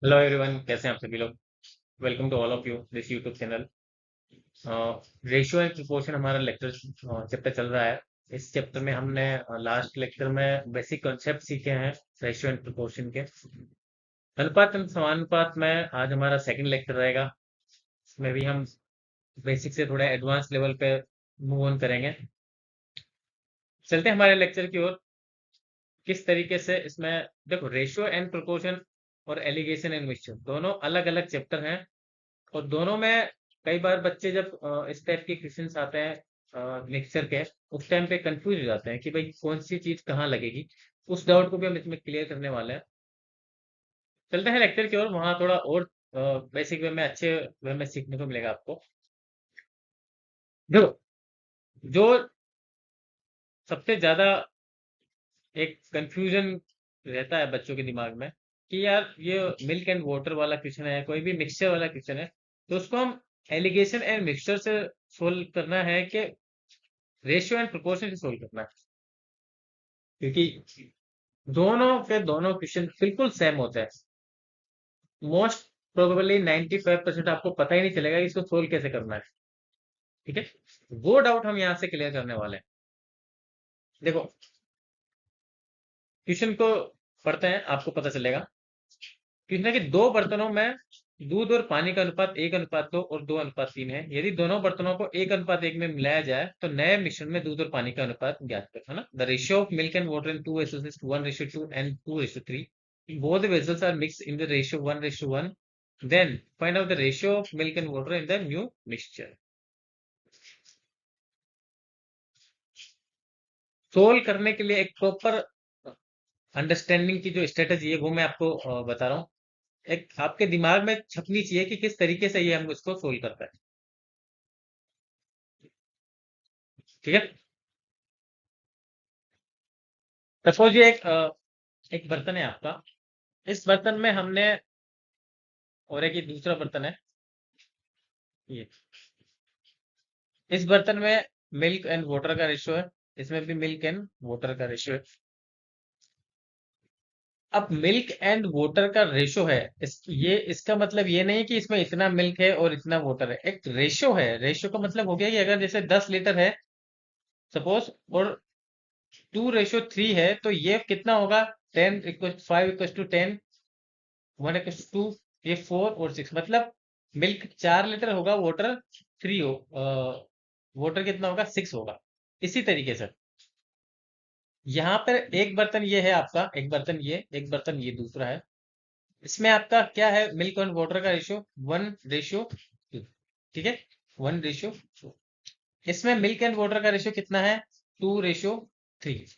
Hello everyone, कैसे हैं आप सभी लोग। Welcome to all of you this YouTube channel. Ratio and proportion हमारा लेक्चर चैप्टर चल रहा है। इस चैप्टर में हमने लास्ट लेक्चर में बेसिक कॉन्सेप्ट सीखे हैं रेशियो एंड प्रोपोर्शन के। अनुपात एंड समानुपात में आज हमारा सेकंड लेक्चर रहेगा। इसमें भी हम बेसिक से थोड़ा एडवांस लेवल पे मूव ऑन करेंगे। चलते हैं हमारे लेक्चर की ओर। किस तरीके से इसमें देखो, रेशियो एंड प्रोपोर्शन और एलिगेशन एंड मिक्सचर दोनों अलग अलग चैप्टर हैं। और दोनों में कई बार बच्चे जब इस टाइप के क्वेश्चंस आते हैं मिक्सचर के, उस टाइम पे कंफ्यूज हो जाते हैं कि भाई कौन सी चीज कहाँ लगेगी। उस डाउट को भी हम इसमें क्लियर करने वाले हैं। चलते हैं लेक्चर की ओर, वहाँ थोड़ा और बेसिक वे में, अच्छे वे में सीखने को मिलेगा आपको। देखो, जो सबसे ज्यादा एक कंफ्यूजन रहता है बच्चों के दिमाग में कि यार ये मिल्क एंड वाटर वाला क्वेश्चन है, कोई भी मिक्सचर वाला क्वेश्चन है, तो उसको हम एलिगेशन एंड मिक्सचर से सोल्व करना है कि रेशियो एंड प्रोपोर्शन से सोल्व करना है। क्योंकि दोनों के दोनों क्वेश्चन बिल्कुल सेम होते हैं। मोस्ट प्रोबेबली 95% आपको पता ही नहीं चलेगा कि इसको सोल्व कैसे करना है। ठीक है, वो डाउट हम यहाँ से क्लियर करने वाले हैं। देखो, क्वेश्चन को पढ़ते हैं, आपको पता चलेगा। क्वेश्चन है कि दो बर्तनों में दूध और पानी का अनुपात 1:2 और 2:3 है। यदि दोनों बर्तनों को 1:1 में मिलाया जाए तो नए मिश्रण में दूध और पानी का अनुपात ज्ञात करें, है ना। The ratio of milk and water in 2 vessels is 1:2 and 2:3. Both the vessels are mixed in the ratio 1:1. Then find out the ratio of milk and water in the new mixture. Solve करने के लिए एक proper understanding की जो strategy है वो मैं आपको बता रहा हूँ। एक आपके दिमाग में छपनी चाहिए कि किस तरीके से ये हम इसको सोल्व करता है। ठीक है, सपोज ये एक बर्तन है आपका। इस बर्तन में हमने, और एक ये दूसरा बर्तन है ये, इस बर्तन में मिल्क एंड वाटर का रेशियो है, इसमें भी मिल्क एंड वाटर का रेशियो है। अब मिल्क एंड वाटर का रेशियो है, ये इसका मतलब ये नहीं कि इसमें इतना मिल्क है और इतना वाटर है। एक रेशियो है। रेशियो का मतलब हो गया कि अगर जैसे 10 लीटर है सपोज, और 2:3 है, तो ये कितना होगा? 10:5:10, 1:2, ये 4 और 6, मतलब मिल्क 4 लीटर होगा, वाटर 3 हो, वाटर कितना होगा? 6 होगा। इसी तरीके से यहाँ पर एक बर्तन ये है आपका, एक बर्तन ये, एक बर्तन ये दूसरा है। इसमें आपका क्या है? मिल्क और वाटर का रेशियो 1:2। ठीक है, 1:2। इसमें मिल्क एंड वाटर का रेशियो कितना है? 2:3।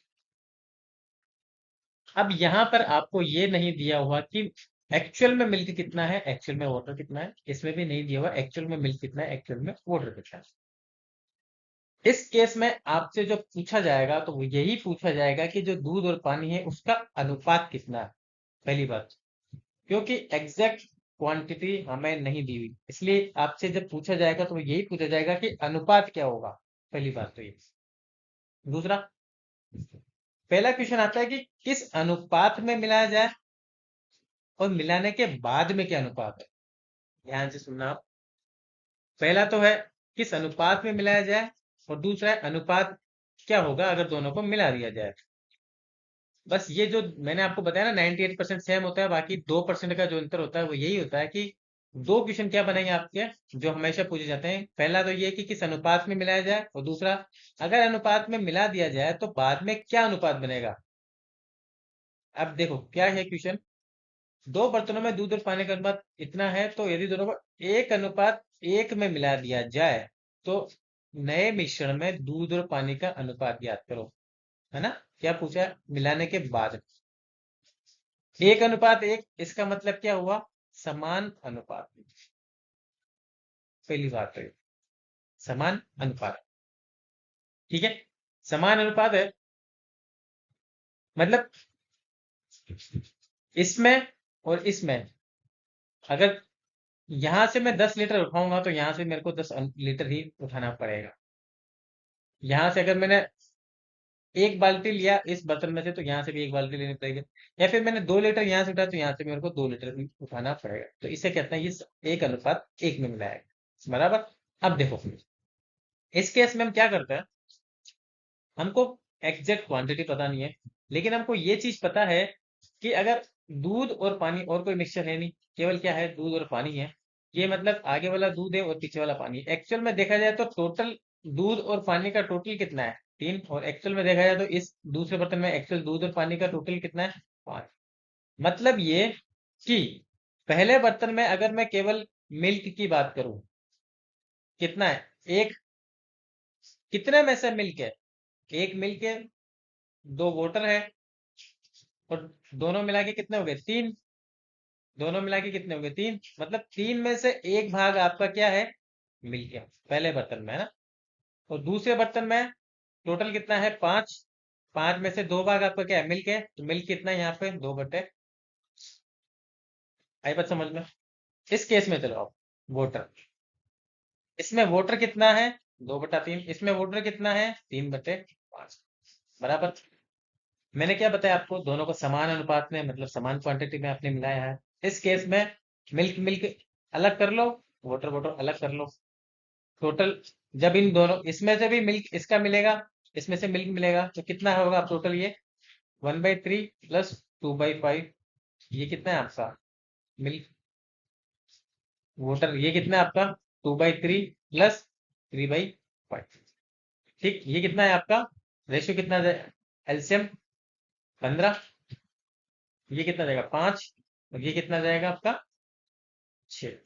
अब यहाँ पर आपको ये नहीं दिया हुआ कि एक्चुअल में मिल्क कितना है, एक्चुअल में वाटर कितना है। इसमें भी नहीं दिया हुआ एक्चुअल में मिल्क कितना है, एक्चुअल में वाटर कितना है। इस केस में आपसे जो पूछा जाएगा तो वो यही पूछा जाएगा कि जो दूध और पानी है उसका अनुपात कितना है। पहली बात, क्योंकि एग्जैक्ट क्वांटिटी हमें नहीं दी हुई, इसलिए आपसे जब पूछा जाएगा तो यही पूछा जाएगा कि अनुपात क्या होगा। पहली बात तो ये। दूसरा, पहला क्वेश्चन आता है कि किस अनुपात में मिलाया जाए और मिलाने के बाद में क्या अनुपात है। ध्यान से सुनना आप। पहला तो है किस अनुपात में मिलाया जाए, और दूसरा है अनुपात क्या होगा अगर दोनों को मिला दिया जाए। बस ये जो मैंने आपको बताया ना, 98% सेम होता है, बाकी 2% का जो अंतर होता है वो यही होता है कि दो क्वेश्चन क्या बनेंगे आपके जो हमेशा पूछे जाते हैं। पहला तो ये कि किस अनुपात में मिलाया जाए, और दूसरा अगर अनुपात में मिला दिया जाए तो बाद में क्या अनुपात बनेगा। अब देखो क्या है क्वेश्चन। दो बर्तनों में दूध और पानी का अनुपात इतना है, तो यदि दोनों को 1:1 में मिला दिया जाए तो नए मिश्रण में दूध और पानी का अनुपात ज्ञात करो। है ना, क्या पूछा है? मिलाने के बाद 1:1, इसका मतलब क्या हुआ? समान अनुपात। पहली बात तो ये, समान अनुपात। ठीक है, समान अनुपात है मतलब इसमें और इसमें, अगर यहां से मैं 10 लीटर उठाऊंगा तो यहां से मेरे को 10 लीटर ही उठाना पड़ेगा। यहां से अगर मैंने एक बाल्टी लिया इस बर्तन में से, तो यहाँ से भी एक बाल्टी लेनी पड़ेगी। या फिर मैंने 2 लीटर यहाँ से उठाया, तो यहाँ से मेरे को 2 लीटर भी उठाना पड़ेगा। तो इसे कहते हैं ये 1:1 में मिलाया गया, बराबर। अब देखो, इस केस में हम क्या करते हैं, हमको एग्जैक्ट क्वांटिटी पता नहीं है, लेकिन हमको ये चीज पता है कि अगर दूध और पानी, और कोई मिक्सचर है नहीं, केवल क्या है, दूध और पानी है। ये मतलब आगे वाला दूध है और पीछे वाला पानी है। एक्चुअल में देखा जाए तो टोटल दूध और पानी का टोटल कितना है, 3। और एक्चुअल में देखा जाए तो इस दूसरे बर्तन में एक्चुअल दूध और पानी का टोटल कितना है, 5। मतलब ये कि पहले बर्तन में अगर मैं केवल मिल्क की बात करूं, कितना है, एक, कितने में से मिल्क है, एक मिल्क है, 2 वाटर है, और दोनों मिला के कितने हो गए, 3। दोनों मिला के कितने हो गए, 3। मतलब 3 में से एक भाग आपका क्या है, मिल्क है, पहले बर्तन में, है ना। और दूसरे बर्तन में टोटल कितना है, 5। 5 में से 2 भाग आपका क्या है, मिल्क है। तो मिल्क कितना है यहाँ पे, 2/। आई बात समझ में। इस केस में चलो आप, वोटर, इसमें वोटर कितना है, 2/3। इसमें वोटर कितना है, 3/5, बराबर। मैंने क्या बताया आपको, दोनों को समान अनुपात में, मतलब समान क्वांटिटी में आपने मिलाया है। इस केस में मिल्क मिल्क अलग कर लो, वाटर वाटर अलग कर लो। टोटल जब इन दोनों, इसमें से भी मिल्क इसका मिलेगा, इसमें से मिल्क मिलेगा, तो कितना होगा टोटल, ये 1/3 प्लस 2/5, ये कितना है आपका मिल्क वाटर, ये कितना है आपका 2/3 प्लस 3/5। ठीक, ये कितना है आपका रेशियो, कितना एलसीएम 15, ये कितना जाएगा 5, और ये कितना जाएगा आपका 6।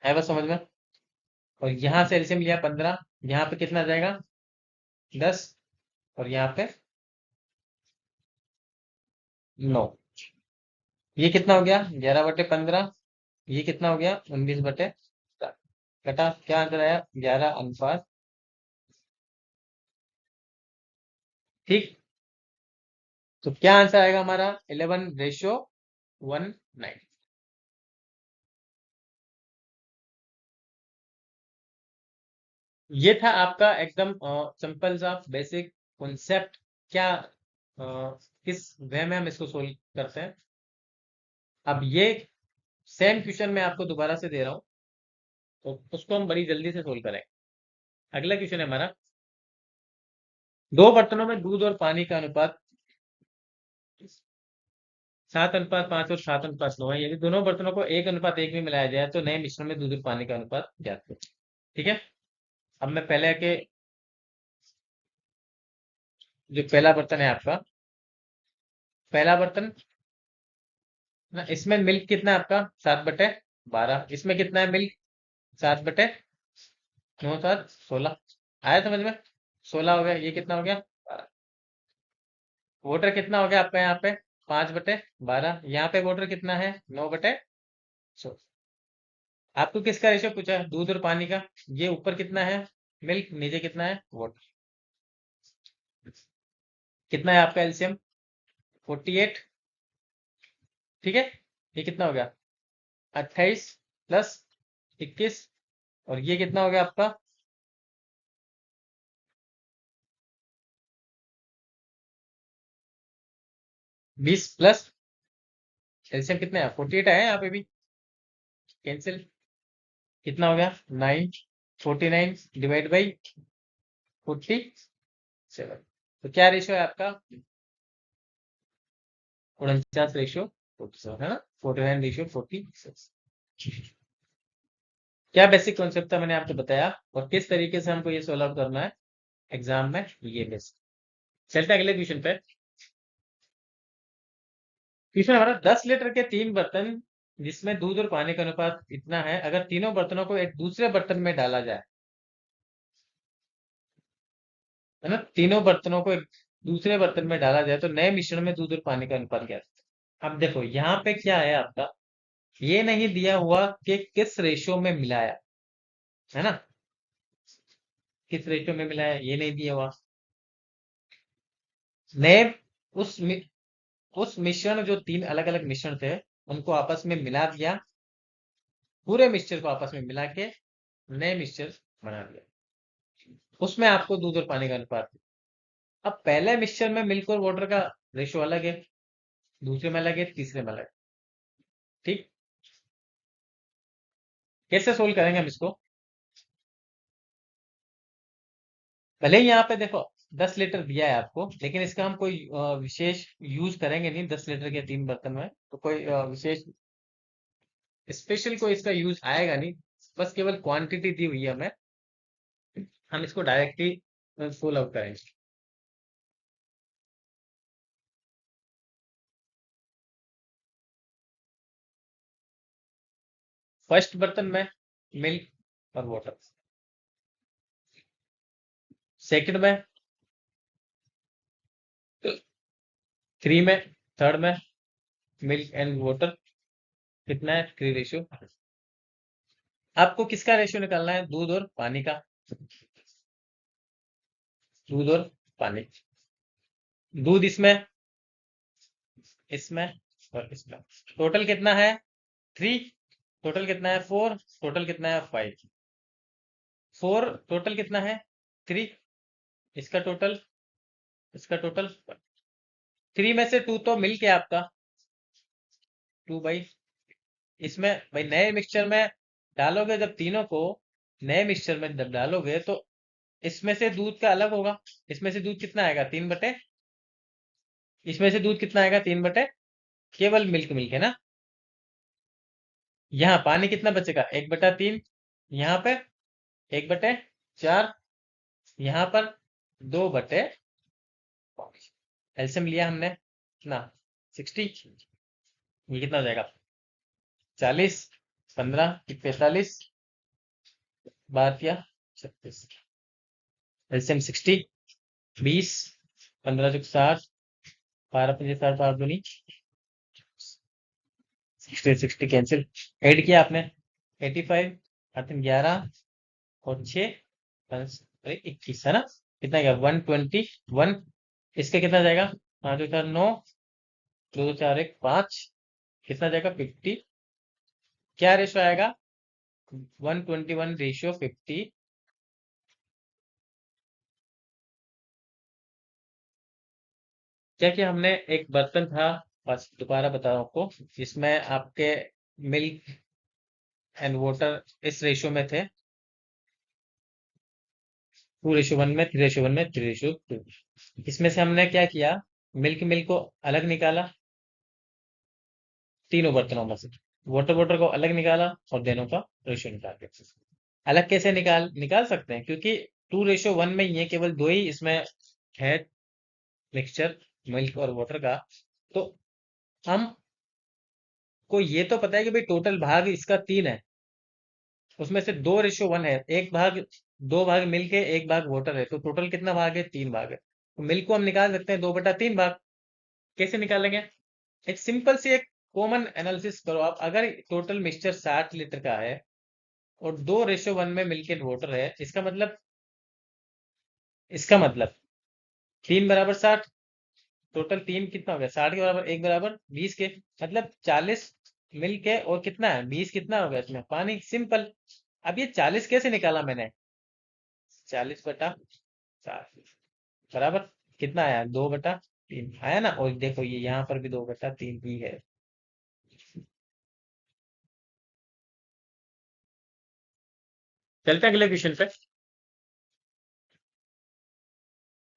है बस समझ में। और यहां से एलसीएम लिया 15, यहाँ पे कितना जाएगा 10, और यहाँ पे 9। ये कितना हो गया 11/15, ये कितना हो गया 19/7। कटा, क्या आंसर आया, 11 अनुपात। ठीक, तो क्या आंसर आएगा हमारा, 11:19। ये था आपका एकदम सिंपल सा बेसिक कॉन्सेप्ट। क्या किस वे में हम इसको सोल्व करते हैं। अब ये सेम क्वेश्चन मैं आपको दोबारा से दे रहा हूँ, तो उसको हम बड़ी जल्दी से सोल्व करें। अगला क्वेश्चन है हमारा, 2 बर्तनों में दूध और पानी का अनुपात 7:5 और 7:9 है। यदि दोनों बर्तनों को 1:1 में मिलाया जाए तो नए मिश्रण में दूध और पानी का अनुपात ज्ञात करें। ठीक है, अब मैं पहले के, जो पहला बर्तन है आपका, पहला बर्तन ना, इसमें मिल्क कितना है आपका 7/12। इसमें कितना है मिल्क, 7/9, 7 16। आया समझ में, 16 हो गया, ये कितना हो गया 12। वोटर कितना हो गया आपका यहाँ पे 5/12। यहाँ पे वोटर कितना है 9/16। आपको किसका रेशियो पूछा है, दूध और पानी का। ये ऊपर कितना है मिल्क, नीचे कितना है वाटर। कितना है आपका एलसीएम 48। ठीक है, ये कितना हो गया 28 प्लस 21, और ये कितना हो गया आपका 20 प्लस, एलसीएम कितना है 48 है यहाँ पे भी, कैंसिल। कितना हो गया 9, 49 डिवाइड बाई 47। तो क्या रेशियो है आपका 49/47, है ना, 49/46। क्या बेसिक कॉन्सेप्ट था मैंने आपको बताया, और किस तरीके से हमको ये सॉल्व करना है एग्जाम में, ये बेसिक। चलते हैं अगले क्वेश्चन पे। क्वेश्चन हमारा, 10 लीटर के 3 बर्तन जिसमें दूध और पानी का अनुपात इतना है, अगर तीनों बर्तनों को एक दूसरे बर्तन में डाला जाए, है ना, तीनों बर्तनों को एक दूसरे बर्तन में डाला जाए तो नए मिश्रण में दूध और पानी का अनुपात क्या है। अब देखो यहाँ पे क्या है आपका, ये नहीं दिया हुआ कि किस रेशियो में मिलाया, है ना, किस रेशियो में मिलाया ये नहीं दिया हुआ। नए, उस उस मिश्रण, जो 3 अलग अलग मिश्रण थे, उनको आपस में मिला दिया, पूरे मिक्सचर को आपस में मिला के नए मिक्सचर बना दिया, उसमें आपको दूध और पानी का अनुपात अब पहले मिक्सचर में मिल्क और वाटर का रेशियो अलग है, दूसरे में अलग है, तीसरे में अलग है। ठीक, कैसे सोल्व करेंगे हम इसको? भले ही यहाँ पे देखो 10 लीटर दिया है आपको, लेकिन इसका हम कोई विशेष यूज करेंगे नहीं। 10 लीटर के 3 बर्तन में तो कोई विशेष स्पेशल कोई इसका यूज आएगा नहीं। बस केवल क्वांटिटी दी हुई है हमें, हम इसको डायरेक्टली सोल्व आउट करेंगे। फर्स्ट बर्तन में मिल्क और वाटर, सेकंड में 3 में, थर्ड में मिल्क एंड वाटर, कितना है 3 रेशियो। आपको किसका रेशियो निकालना है? दूध और पानी का। दूध और पानी, दूध इसमें, इसमें और इसमें, टोटल कितना है 3, टोटल कितना है 4, टोटल कितना है 5। 4 टोटल कितना है 3, इसका टोटल, इसका टोटल 3 में से 2 तो मिल गया आपका 2 बाई, इसमें भाई नए मिक्सचर में डालोगे जब तीनों को, नए मिक्सचर में जब डालोगे तो इसमें से दूध का अलग होगा। इसमें से दूध कितना आएगा 3/, इसमें से दूध कितना आएगा 3/, केवल मिल्क मिल्क है ना। यहाँ पानी कितना बचेगा 1/3, यहाँ पे 1/4, यहाँ पर 2/, एलसीएम लिया हमने कितना 60, ये कितना हो जाएगा 40, 15, 45, 12 या 36, एलसीएम 60, 20, 15 × 60, 12 × 5 = 60, 12 60 60 कैंसिल, ऐड किया आपने 85, 11 और 6, 21 है ना। कितना गया 121, इसका कितना जाएगा 5 × 4 = 9, 2 × 4 = 5, कितना जाएगा 50। क्या रेशो आएगा 121:50। क्या क्या हमने एक बर्तन था, बस दोबारा बता रहा हूँ आपको, जिसमें आपके मिल्क एंड वाटर इस रेशियो में थे, 2:1 में, 3:1 में, 3:2। इसमें से हमने क्या किया, मिल्क मिल्क को अलग निकाला तीनों बर्तनों में से, वाटर वाटर को अलग निकाला और दोनों का रेशियो निकाल के। अलग कैसे निकाल निकाल सकते हैं, क्योंकि 2:1 में ये केवल दो ही इसमें है मिक्सचर, मिल्क और वाटर का। तो हम को ये तो पता है कि भाई टोटल भाग इसका 3 है, उसमें से 2:1 है, एक भाग, 2 भाग मिल्क है, एक भाग वाटर है, तो टोटल कितना भाग है 3 भाग है। तो मिल्क को हम निकाल सकते हैं 2/3 भाग। कैसे निकालेंगे? एक सिंपल सी एक कॉमन एनालिसिस करो आप। अगर टोटल मिक्सचर 60 लीटर का है और 2:1 में मिल्क एंड वाटर है, इसका मतलब 3 = 60, टोटल 3 कितना हो गया 60 के बराबर, 1 = 20 के, मतलब 40 मिल्क है और कितना है 20, कितना हो गया इसमें पानी, सिंपल। अब ये 40 कैसे निकाला मैंने, 40/4 बराबर कितना आया 2/3 आया ना। और देखो ये यहाँ पर भी 2/3 ही है। चलते हैं अगले क्वेश्चन पे।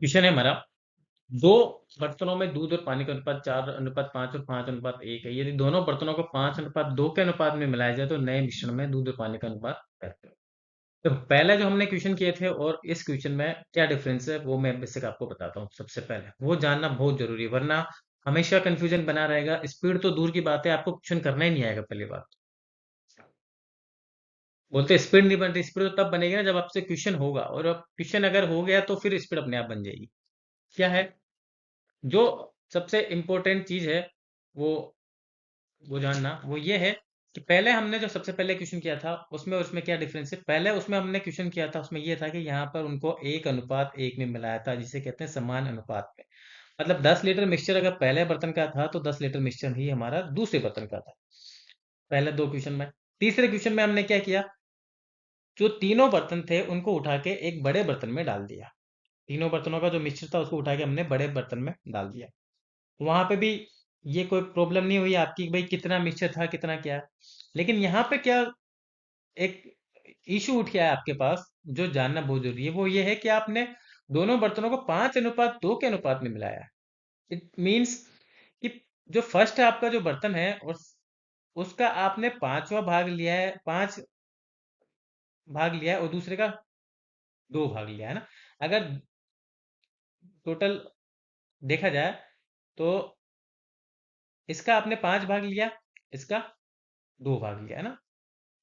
क्वेश्चन है हमारा, दो बर्तनों में दूध और पानी का अनुपात 4:5 और 5:1 है। यदि दोनों बर्तनों को 5:2 के अनुपात में मिलाया जाए तो नए मिश्रण में दूध और पानी का अनुपात कैसे हो? तो पहले जो हमने क्वेश्चन किए थे और इस क्वेश्चन में क्या डिफरेंस है, वो मैं बेसिक आपको बताता हूँ। सबसे पहले वो जानना बहुत जरूरी है, वरना हमेशा कंफ्यूजन बना रहेगा। स्पीड तो दूर की बात है, आपको क्वेश्चन करना ही नहीं आएगा पहली बात। बोलते स्पीड नहीं बनती, स्पीड तो तब बनेगी ना जब आपसे क्वेश्चन होगा, और अब क्वेश्चन अगर हो गया तो फिर स्पीड अपने आप बन जाएगी। क्या है जो सबसे इम्पोर्टेंट चीज है, वो वो जानना वो ये है कि पहले हमने जो सबसे पहले क्वेश्चन किया था उसमें उसमें क्या डिफरेंस है। पहले उसमें हमने क्वेश्चन किया था, उसमें ये था कि यहाँ पर उनको 1:1 में मिलाया था, जिसे कहते हैं समान अनुपात में। मतलब 10 लीटर मिक्सचर अगर पहले बर्तन का था तो 10 लीटर मिक्सचर ही हमारा दूसरे बर्तन का था, पहले दो क्वेश्चन में। तीसरे क्वेश्चन में हमने क्या किया, जो तीनों बर्तन थे उनको उठा के एक बड़े बर्तन में डाल दिया। तीनों बर्तनों का जो मिक्सचर था उसको उठा के हमने बड़े बर्तन में डाल दिया। वहां पे भी ये कोई प्रॉब्लम नहीं हुई आपकी कि भाई कितना मिक्सचर था कितना क्या। लेकिन यहाँ पे क्या एक इशू उठ गया है आपके पास, जो जानना बहुत जरूरी है, वो ये है कि आपने दोनों बर्तनों को 5:2 के अनुपात में मिलाया है। इट मीन्स कि जो फर्स्ट है आपका जो बर्तन है उसका आपने 5वां भाग लिया है, 5 भाग लिया है, और दूसरे का 2 भाग लिया है ना। अगर टोटल देखा जाए तो इसका आपने 5 भाग लिया, इसका 2 भाग लिया है ना।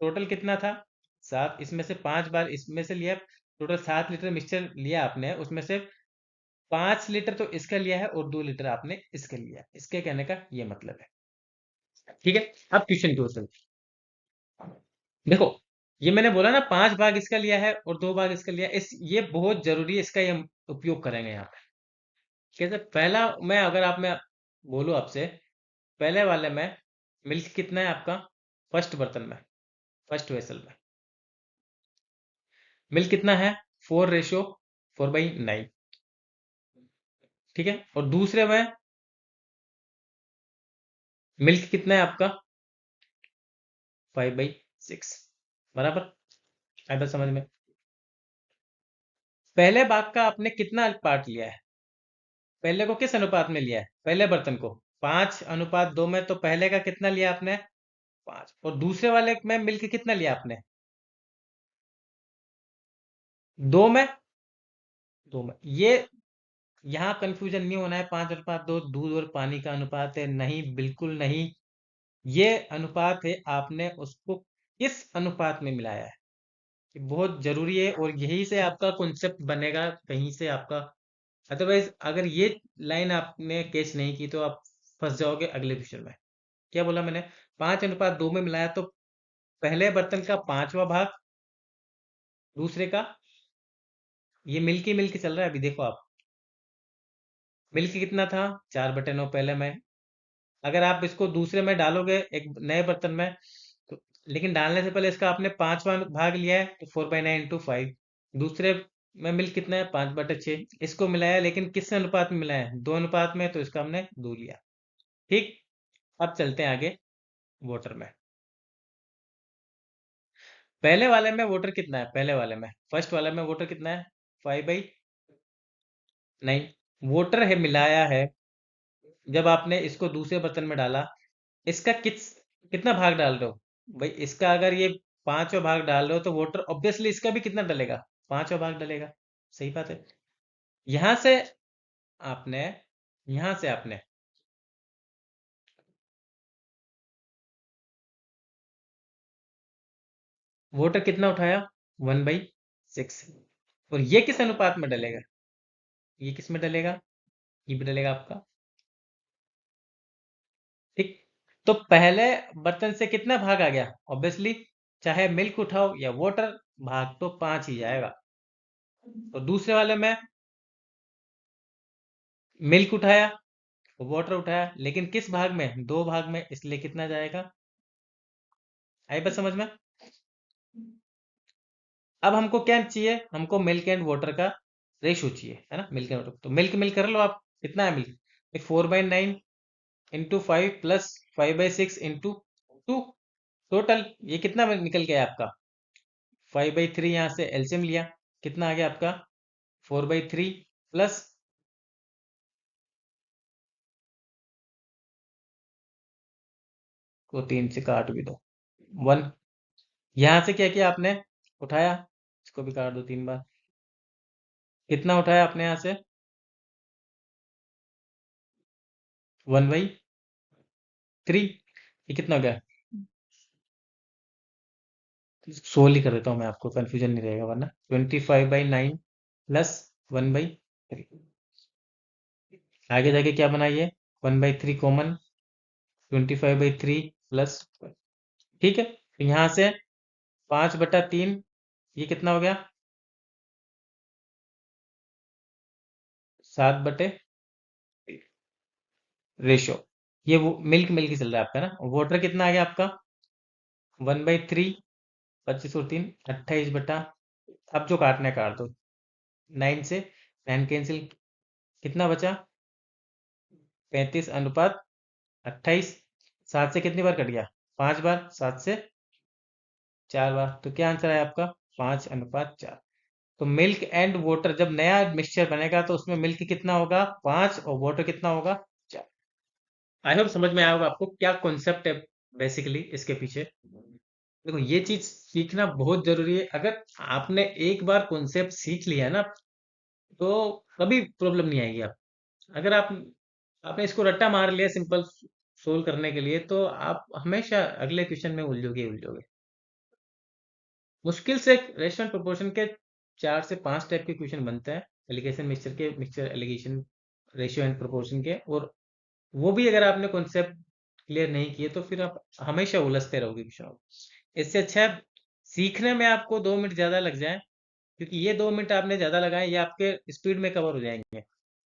टोटल कितना था? 7। इसमें से 5 बार इसमें से लिया, टोटल 7 लीटर मिक्सचर लिया आपने, उसमें से 5 लीटर तो इसका लिया है और 2 लीटर आपने इसका लिया है। इसके कहने का ये मतलब है। ठीक है, अब क्वेश्चन की ओर चलते हैं। देखो, ये मैंने बोला ना 5 भाग इसका लिया है और 2 भाग इसका लिया है, इस ये बहुत जरूरी है, इसका ये हम उपयोग करेंगे यहाँ पे। कैसे? पहला, मैं अगर आप मैं बोलूँ आपसे, पहले वाले में मिल्क कितना है आपका? फर्स्ट बर्तन में, फर्स्ट वेसल में मिल्क कितना है? 4:4/9। ठीक है, और दूसरे में मिल्क कितना है आपका? 5/6। बराबर? आया था समझ में? पहले भाग का आपने कितना पार्ट लिया है? पहले को किस अनुपात में लिया है? पहले बर्तन को 5:2 में, तो पहले का कितना लिया आपने? 5। और दूसरे वाले में मिल्क कितना लिया आपने? 2 में। 2 में। ये यहाँ कंफ्यूजन नहीं होना है, 5:2 दूध और पानी का अनुपात है, नहीं, बिल्कुल नहीं। ये अनुपात है, आपने उसको किस अनुपात में मिलाया है, ये बहुत जरूरी है, और यही से आपका कॉन्सेप्ट बनेगा कहीं से आपका। अदरवाइज अगर ये लाइन आपने कैच नहीं की तो आप फंस जाओगे अगले क्वेश्चन में। क्या बोला मैंने? 5:2 में मिलाया, तो पहले बर्तन का 5वां भाग, दूसरे का, ये मिल्क ही मिल्क चल रहा है अभी, देखो आप, मिल्क कितना था? 4/9 पहले में। अगर आप इसको दूसरे में डालोगे एक नए बर्तन में, तो लेकिन डालने से पहले इसका आपने 5वां भाग लिया है, तो 4/9 × 5। दूसरे में मिल्क कितना है? 5/6। इसको मिलाया, लेकिन किस अनुपात में मिलाया है? 2 अनुपात में, तो इसका हमने 2 लिया। ठीक। अब चलते हैं आगे वाटर में। पहले वाले में वाटर कितना है? पहले वाले में, फर्स्ट वाले में वाटर कितना है? 5/9। वाटर है मिलाया है, जब आपने इसको दूसरे बर्तन में डाला, इसका कितना भाग डाल रहे हो? भाई इसका अगर ये 5वां भाग डाल रहे हो, तो वाटर ऑब्वियसली इसका भी कितना डलेगा? 5वां भाग डलेगा। सही बात है। यहां से आपने यहां से आपने वाटर कितना उठाया? 1/6। और ये किस अनुपात में डलेगा? ये किस में डलेगा? ये भी डलेगा आपका। ठीक। तो पहले बर्तन से कितना भाग आ गया? ऑब्वियसली, चाहे मिल्क उठाओ या वाटर, भाग तो 5 ही जाएगा। तो दूसरे वाले में मिल्क उठाया, वाटर उठाया, लेकिन किस भाग में? 2 भाग में, इसलिए कितना जाएगा? आई बात समझ में? अब हमको क्या चाहिए? हमको मिल्क एंड वाटर का रेशो चाहिए, है ना, मिल्क एंड वाटर। तो मिल्क मिल्क कर लो आप, कितना है मिल्क? 4/9 × 5 प्लस 5/6 × 2। टोटल ये कितना में निकल गया आपका? 5/3। यहाँ से एलसीएम लिया, कितना आ गया आपका? 4/3 प्लस, को 3 से काट भी दो, 1। यहाँ से क्या किया आपने? उठाया, इसको भी काट दो 3 बार। कितना उठाया आपने यहाँ से? 1/3। ये कितना हो गया? 16 ही कर देता हूँ मैं, आपको कंफ्यूजन नहीं रहेगा वरना। 25/9 प्लस 1/3। आगे जाके क्या बनाइए? 1/3 कॉमन, 25/3 प्लस। ठीक है, तो यहाँ से 5/3, ये कितना हो गया? 7/, रेशो। ये वो मिल्क मिल्क ही चल रहा है आपका ना। वाटर कितना आ गया आपका? 1/3, 25 और 3, 28 बटा, अब जो काटना है काट दो, 9 से 10 कैंसिल, कितना बचा? 35:28। 7 से कितनी बार कट गया? 5 बार। 7 से 4 बार। तो क्या आंसर है आपका? 5:4। तो मिल्क एंड वाटर, जब नया मिक्सचर बनेगा तो उसमें मिल्क कितना होगा? 5, और वाटर कितना होगा? 4। आई होप समझ में आया होगा आपको क्या कॉन्सेप्ट है बेसिकली इसके पीछे। देखो, ये चीज सीखना बहुत जरूरी है। अगर आपने एक बार कॉन्सेप्ट सीख लिया ना, तो कभी प्रॉब्लम नहीं आएगी आप। अगर आपने इसको रट्टा मार लिया सिंपल सोल्व करने के लिए, तो आप हमेशा अगले क्वेश्चन में उलझोगे ही उलझोगे। मुश्किल से रेशनल प्रोपोर्शन के 4 से 5 टाइप के क्वेश्चन बनते हैं एलिगेशन मिक्सचर के, mixture allegation ratio and proportion के। और वो भी अगर आपने कॉन्सेप्ट क्लियर नहीं किए तो फिर आप हमेशा उलझते रहोगे क्वेश्चन में। इससे अच्छा है सीखने में आपको 2 मिनट ज्यादा लग जाए, क्योंकि ये 2 मिनट आपने ज्यादा लगाए ये आपके स्पीड में कवर हो जाएंगे।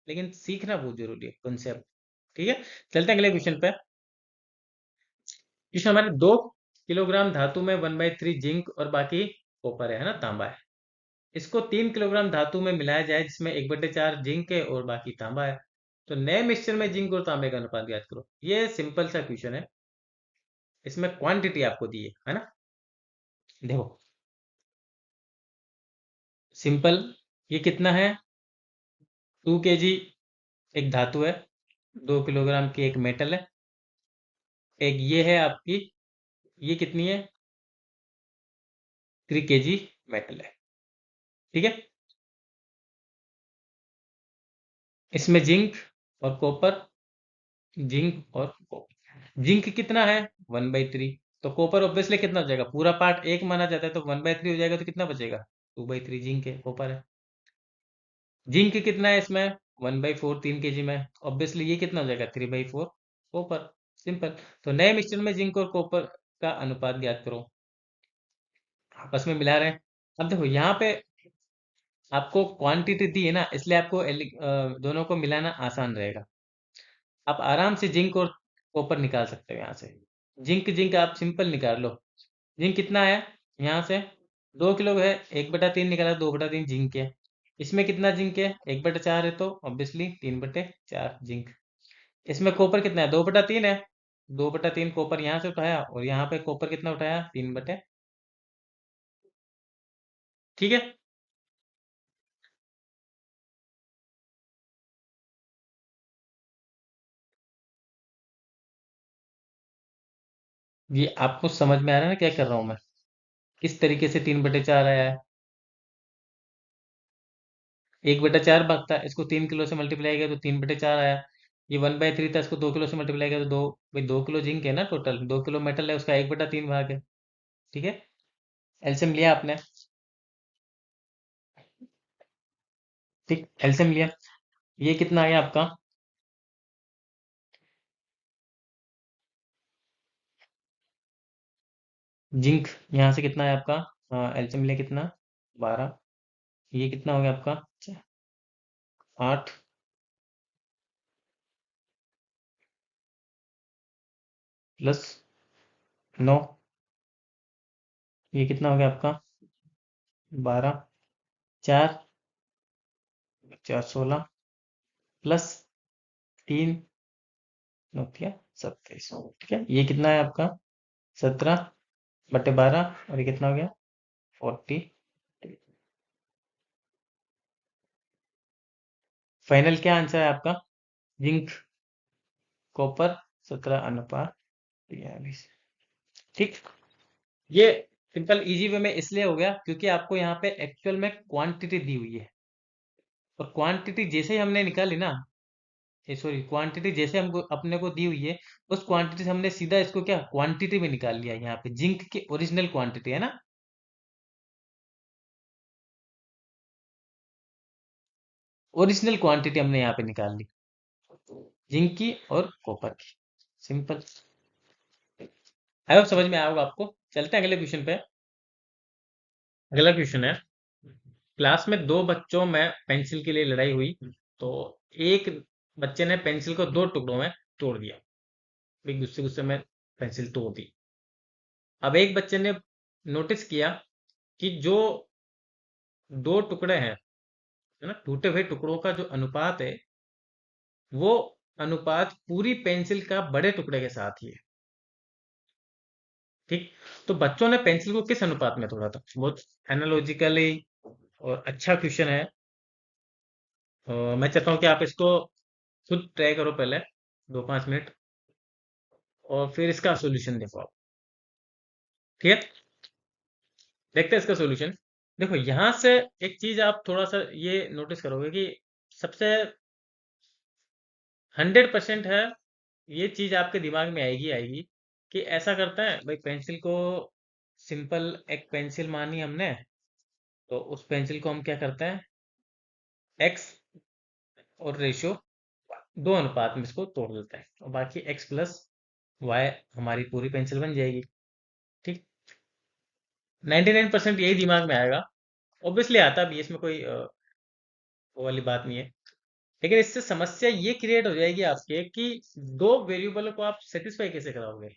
लेकिन सीखना बहुत जरूरी है कॉन्सेप्ट। ठीक है, चलते हैं अगले क्वेश्चन पे। क्वेश्चन हमारे 2 किलोग्राम धातु में 1/3 जिंक और बाकी कॉपर है ना, तांबा है। इसको 3 किलोग्राम धातु में मिलाया जाए जिसमें 1/4 जिंक है और बाकी तांबा है। तो नए मिक्सचर में जिंक और तांबे का अनुपात ज्ञात करो। ये सिंपल सा क्वेश्चन है। इसमें क्वांटिटी आपको दी है ना। देखो सिंपल, ये कितना है? 2 kg एक धातु है, 2 किलोग्राम की एक मेटल है, एक ये है आपकी, ये कितनी है? 3 kg मेटल है। ठीक है, इसमें जिंक और कॉपर, जिंक और कॉपर। जिंक कितना है? 1/3। तो कॉपर ऑब्वियसली कितना हो जाएगा? पूरा पार्ट एक माना जाता है तो 1/3 हो जाएगा, तो कितना बचेगा? 2/3 जिंक है, कॉपर है। जिंक कितना है इसमें? 1/4, 3 kg में। ऑब्वियसली ये कितना हो जाएगा? 3/4 कॉपर। सिंपल। तो नए मिक्सचर में जिंक और कॉपर का अनुपात ज्ञात करो। आपस में मिला रहे हैं। अब देखो यहाँ पे आपको क्वांटिटी दी है ना, इसलिए आपको दोनों को मिलाना आसान रहेगा। आप आराम से जिंक और कॉपर निकाल सकते हो यहाँ से। जिंक जिंक आप सिंपल निकाल लो। जिंक कितना है यहाँ से? 2 किलो है, 1/3 निकाला, 2/3 जिंक है। इसमें कितना जिंक है? 1/4 है, तो ऑब्वियसली 3/4 जिंक। इसमें कॉपर कितना है? 2/3 है। 2/3 कॉपर यहाँ से उठाया, और यहाँ पे कॉपर कितना उठाया? 3/। ठीक है, ये आपको समझ में आ रहा है ना क्या कर रहा हूँ मैं? किस तरीके से 3/4 आया है? 1/4 भागता है, इसको 3 किलो से मल्टीप्लाई किया तो 3/4 आया। ये 1/3 था, इसको 2 किलो से मल्टीप्लाई किया तो दो। भाई 2 किलो जिंक है ना, टोटल 2 किलो मेटल है, उसका 1/3 भाग है। ठीक है, एल्सियम लिया आपने। ठीक, एल्सियम लिया। ये कितना आ गया आपका? जिंक यहाँ से कितना है आपका? एल्सियम लिया कितना? 12। ये कितना हो गया आपका? 8 प्लस 9। ये कितना हो गया आपका? 12। 4, 4 16 प्लस 3 9 27। ठीक है, ये कितना है आपका? 17/12। और ये कितना हो गया? 40। फाइनल क्या आंसर है आपका? Zinc copper 17:42। ठीक, ये सिंपल इजी वे में इसलिए हो गया क्योंकि आपको यहाँ पे एक्चुअल में क्वांटिटी दी हुई है। और क्वांटिटी जैसे ही हमने निकाली ना, सॉरी, क्वांटिटी जैसे हमको अपने को दी हुई है, उस क्वांटिटी से हमने सीधा इसको क्या क्वांटिटी में निकाल लिया। यहाँ पे जिंक की ओरिजिनल क्वांटिटी है ना, ओरिजिनल क्वांटिटी हमने यहाँ पे निकाल ली, जिंक की और कॉपर की। सिंपल। आई होप समझ में आया होगा आपको। चलते हैं अगले क्वेश्चन पे। अगला क्वेश्चन है, क्लास में दो बच्चों में पेंसिल के लिए लड़ाई हुई। तो एक बच्चे ने पेंसिल को दो टुकड़ों में तोड़ दिया। एक गुस्से गुस्से में पेंसिल तोड़ दी। अब एक बच्चे ने नोटिस किया कि जो दो टुकड़े हैं है ना, टूटे हुए टुकड़ों का जो अनुपात है वो अनुपात पूरी पेंसिल का बड़े टुकड़े के साथ ही है। ठीक। तो बच्चों ने पेंसिल को किस अनुपात में तोड़ा था? बहुत एनालॉजिकली और अच्छा क्वेश्चन है। मैं चाहता हूँ कि आप इसको खुद ट्राई करो पहले 2-5 मिनट, और फिर इसका सॉल्यूशन देखो आप। ठीक है, देखते हैं इसका सॉल्यूशन। देखो यहां से एक चीज आप थोड़ा सा ये नोटिस करोगे कि सबसे 100% है, ये चीज आपके दिमाग में आएगी आएगी कि ऐसा करते हैं भाई, पेंसिल को सिंपल एक पेंसिल मानी हमने, तो उस पेंसिल को हम क्या करते हैं, एक्स और रेशियो दो अनुपात में इसको तोड़ देते हैं, और बाकी एक्स प्लस वाई हमारी पूरी पेंसिल बन जाएगी। ठीक। 99% यही दिमाग में आएगा। ऑब्वियसली आता भी है, इसमें कोई वो वाली बात नहीं है। लेकिन इससे समस्या ये क्रिएट हो जाएगी आपके कि दो वेरिएबल को आप सेटिस्फाई कैसे कराओगे,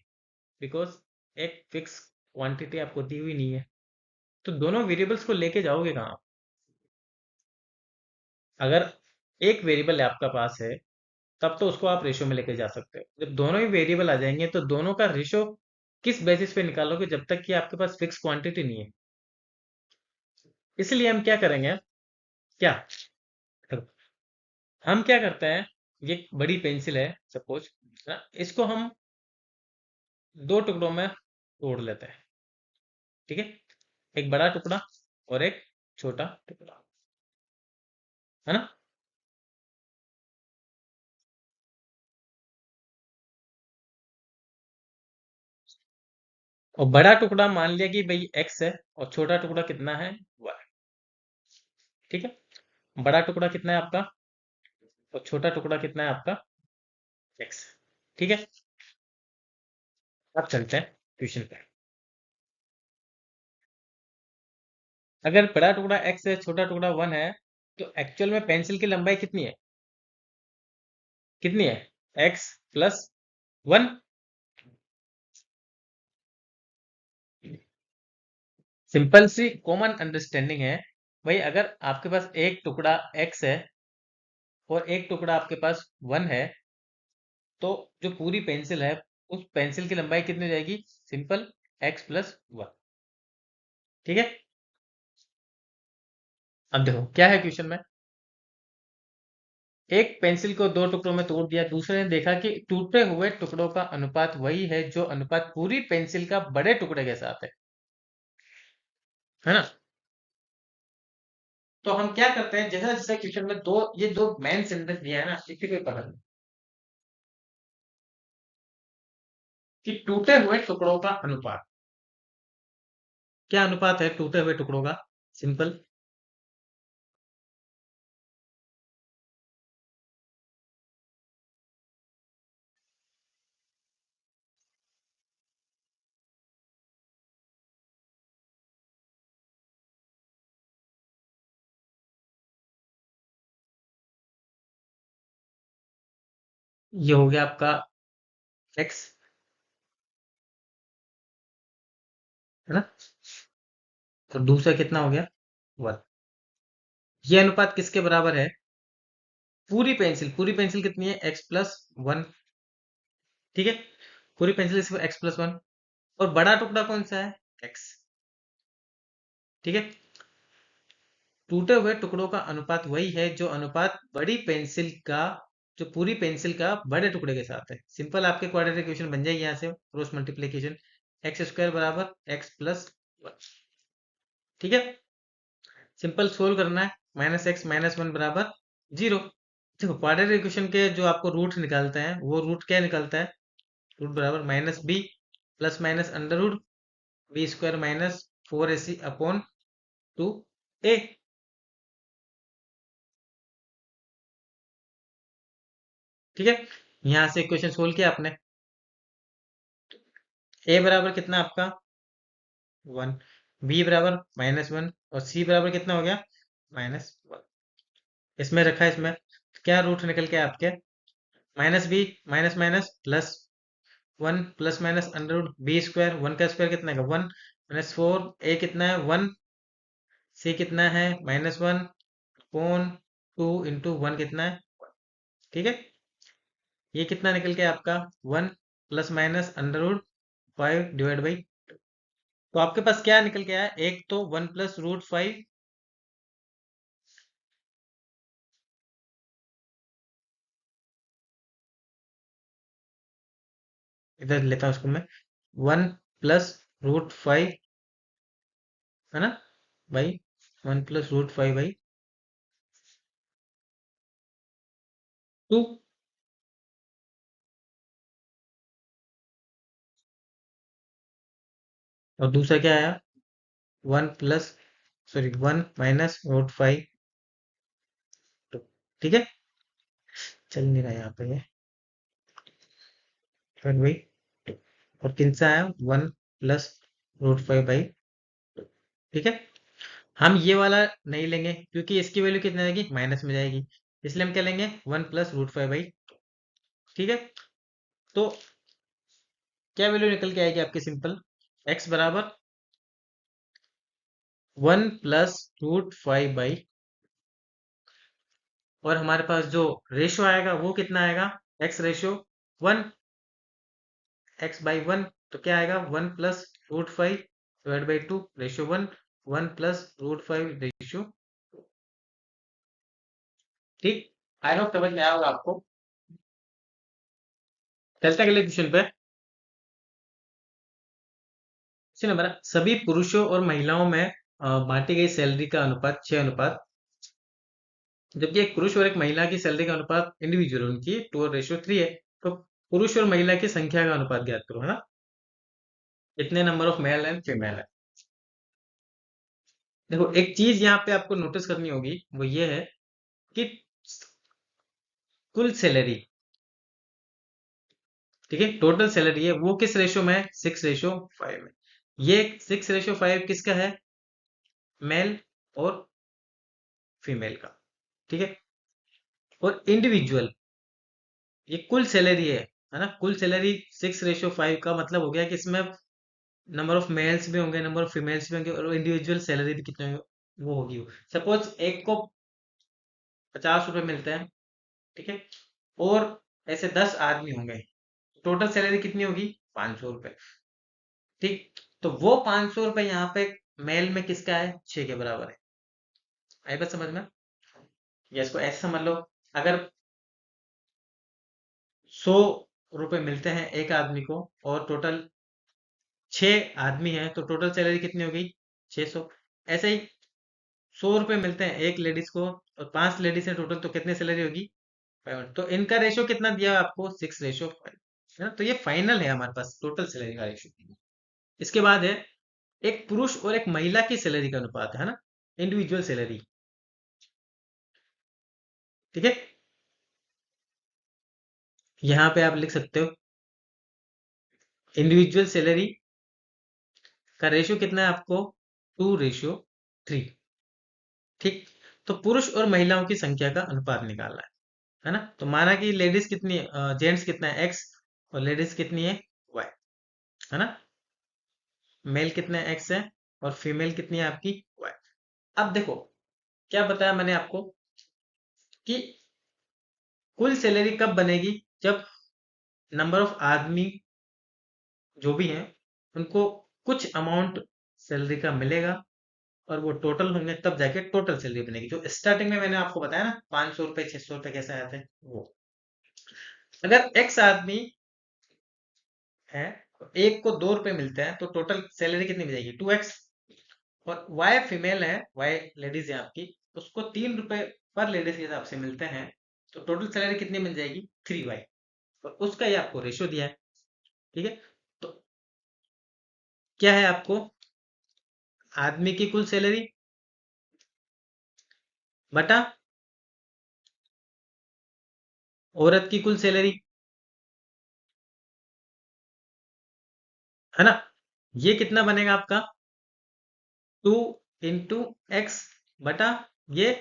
बिकॉज एक फिक्स क्वांटिटी आपको दी हुई नहीं है। तो दोनों वेरिएबल्स को लेके जाओगे कहाँ आप? अगर एक वेरिएबल आपका पास है तब तो उसको आप रेशियो में लेके जा सकते हो। जब दोनों ही वेरिएबल आ जाएंगे तो दोनों का रेशियो किस बेसिस पे निकालोगे, जब तक कि आपके पास फिक्स क्वांटिटी नहीं है। इसलिए हम क्या करेंगे, क्या हम क्या करते हैं, ये एक बड़ी पेंसिल है सपोज, इसको हम दो टुकड़ों में तोड़ लेते हैं। ठीक है, एक बड़ा टुकड़ा और एक छोटा टुकड़ा, है ना। और बड़ा टुकड़ा मान लिया कि भाई एक्स है, और छोटा टुकड़ा कितना है, वाई। ठीक है, बड़ा टुकड़ा कितना है आपका और छोटा टुकड़ा कितना है आपका, एक्स। ठीक है, अब चलते हैं क्वेश्चन पे। अगर बड़ा टुकड़ा एक्स है, छोटा टुकड़ा वन है, तो एक्चुअल में पेंसिल की लंबाई कितनी है, कितनी है, एक्स प्लस वन। सिंपल सी कॉमन अंडरस्टैंडिंग है भाई, अगर आपके पास एक टुकड़ा एक्स है और एक टुकड़ा आपके पास वन है, तो जो पूरी पेंसिल है उस पेंसिल की लंबाई कितनी हो जाएगी, सिंपल एक्स प्लस वन। ठीक है, अब देखो क्या है क्वेश्चन में। एक पेंसिल को दो टुकड़ों में तोड़ दिया, दूसरे ने देखा कि टूटे हुए टुकड़ों का अनुपात वही है जो अनुपात पूरी पेंसिल का बड़े टुकड़े के साथ है ना। तो हम क्या करते हैं, जैसा जैसा क्वेश्चन में दो, ये दो मेन सेंटेंस दिया है ना, इसी को पढ़ना कि टूटे हुए टुकड़ों का अनुपात, क्या अनुपात है टूटे हुए टुकड़ों का, सिंपल। ये हो गया आपका एक्स, है ना, तो दूसरा कितना हो गया, वन। ये अनुपात किसके बराबर है, पूरी पेंसिल कितनी है, एक्स प्लस वन। ठीक है, पूरी पेंसिल इसमें एक्स प्लस वन, और बड़ा टुकड़ा कौन सा है, एक्स। ठीक है, टूटे हुए टुकड़ों का अनुपात वही है जो अनुपात बड़ी पेंसिल का, जो पूरी पेंसिल का बड़े टुकड़े के साथ है। सिंपल आपके क्वाड्रेटिक इक्वेशन बन जाएगी यहाँ से, क्रॉस मल्टीप्लिकेशन, एक्स स्क्वायर बराबर एक्स प्लस वन। ठीक है, सिंपल सोल्व करना है, माइनस एक्स माइनस वन बराबर जीरो। देखो क्वाड्रेटिक इक्वेशन के जो आपको रूट निकालते हैं, वो रूट क्या निकलता है, रूट बराबर minus b plus minus under root b square minus four a c upon two a. ठीक है, यहां से इक्वेशन सोल्व किया आपने, ए बराबर कितना आपका वन, बी बराबर माइनस वन, और सी बराबर कितना हो गया, माइनस वन। इसमें रखा है, इसमें क्या रूट निकल के आया आपके, minus b minus minus plus one plus minus under root b square, one का स्क्वायर कितना है, वन माइनस फोर, ए कितना है वन, सी कितना है माइनस वन, अपॉन 2 × 1 कितना है, ठीक है। ये कितना निकल के आपका 1 प्लस माइनस √5 डिवाइड बाई, तो आपके पास क्या निकल के आया, एक तो 1 + √5, इधर लेता हूं उसको मैं, 1 + √5 है ना, बाई 1 + √5/2, और दूसरा क्या आया, 1 - ठीक है। चल नहीं रहा यहाँ पे ये, भाई, और किन सा आया 1 + √5/2, ठीक है। हम ये वाला नहीं लेंगे क्योंकि इसकी वैल्यू कितनी आएगी, माइनस में जाएगी, इसलिए हम क्या लेंगे 1 + √5/, ठीक है। तो क्या वैल्यू निकल के आएगी आपकी, सिंपल, x बराबर 1 + √5/, और हमारे पास जो रेशो आएगा वो कितना आएगा, x/1, x/1, तो क्या आएगा 1 + √5/2, रेशो 1, 1 + √5 रेशो, ठीक। आई होप समझ में आया होगा आपको। चलते हैं अगले क्वेश्चन पे। क्वेश्चन नंबर, सभी पुरुषों और महिलाओं में बांटी गई सैलरी का अनुपात 6 अनुपात, जबकि एक पुरुष और एक महिला की सैलरी का अनुपात इंडिविजुअल उनकी 2:3 है, तो पुरुष और महिला की संख्या का अनुपात ज्ञात करो, है ना। कितने number of male and female है। देखो एक चीज यहाँ पे आपको नोटिस करनी होगी, वो ये है कि कुल सैलरी, ठीक है, टोटल सैलरी है, वो किस रेशो में है, 6:5 में। ये 6:5 किसका है, मेल और फीमेल का, ठीक है। और इंडिविजुअल, ये कुल सैलरी है ना, कुल सैलरी 6:5 का मतलब हो गया कि इसमें नंबर ऑफ मेल्स भी होंगे, नंबर ऑफ फीमेल्स भी होंगे, और इंडिविजुअल सैलरी भी कितने होंगे वो होगी। सपोज एक को 50 रुपए मिलते हैं, ठीक है, और ऐसे 10 आदमी होंगे, टोटल सैलरी कितनी होगी, 500 रुपए, ठीक। तो वो 500 रुपए यहाँ पे मेल में किसका है, 6 के बराबर है। आई बात समझ में, या इसको ऐसे समझ लो, अगर 100 रुपए मिलते हैं एक आदमी को, और टोटल 6 आदमी हैं, तो टोटल सैलरी कितनी हो गई, 600। ऐसे ही 100 रुपए मिलते हैं एक लेडीज को, और 5 लेडीज हैं टोटल, तो कितनी सैलरी होगी, 500। तो इनका रेशो कितना दिया है आपको, 6:5, है ना। तो ये फाइनल है हमारे पास टोटल सैलरी का रेशो। इसके बाद है एक पुरुष और एक महिला की सैलरी का अनुपात, है ना, इंडिविजुअल सैलरी, ठीक है। यहाँ पे आप लिख सकते हो इंडिविजुअल सैलरी का रेशो कितना है आपको, 2:3, ठीक। तो पुरुष और महिलाओं की संख्या का अनुपात निकालना है ना। तो माना कि लेडीज कितनी है, जेंट्स कितना है, एक्स, और लेडीज कितनी है, वाई, है ना। मेल कितना है, एक्स है, और फीमेल कितनी है आपकी, वाई। अब देखो क्या बताया मैंने आपको कि कुल सैलरी कब बनेगी, जब नंबर ऑफ आदमी जो भी हैं उनको कुछ अमाउंट सैलरी का मिलेगा, और वो टोटल होंगे, तब जाके टोटल सैलरी बनेगी। जो स्टार्टिंग में मैंने आपको बताया ना, 500 रुपए 600 रुपए कैसे आते हैं वो। अगर एक्स आदमी है, तो एक को 2 रुपए मिलते हैं, तो टोटल सैलरी कितनी मिलेगी, 2x। और वाई फीमेल है, वाई लेडीज है आपकी, उसको 3 रुपए पर लेडीज के हिसाब से मिलते हैं, तो टोटल सैलरी कितनी मिल जाएगी, 3y। और उसका ये आपको रेशो दिया है, ठीक है। तो क्या है आपको, आदमी की कुल सैलरी बटा औरत की कुल सैलरी, है ना। ये कितना बनेगा आपका, 2 × x बटा ये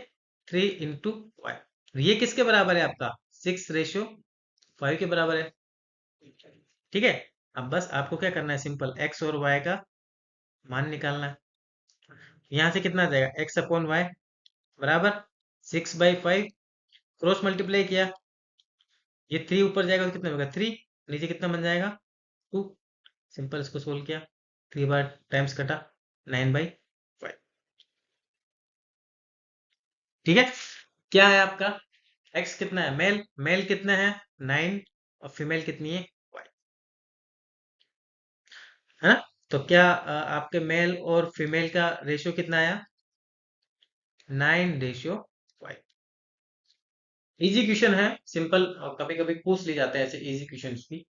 3 × y। ये किसके बराबर है आपका, 6:5 के बराबर है, ठीक है। अब बस आपको क्या करना है, सिंपल x और y का मान निकालना है। यहाँ से कितना आ जाएगा, x/y बराबर 6/5 क्रॉस मल्टीप्लाई किया, ये 3 ऊपर जाएगा तो कितना होगा 3, नीचे कितना बन जाएगा 2। सिंपल इसको सोल्व किया, 3 बार टाइम्स कटा 9/5। ठीक है, क्या है आपका एक्स कितना है, मेल मेल कितना है 9 और फीमेल कितनी है 5, है ना। तो क्या आपके मेल और फीमेल का रेशियो कितना आया 9:5। इजी क्वेश्चन है, सिंपल, और कभी कभी पूछ ली जाते हैं ऐसे इजी क्वेश्चन भी।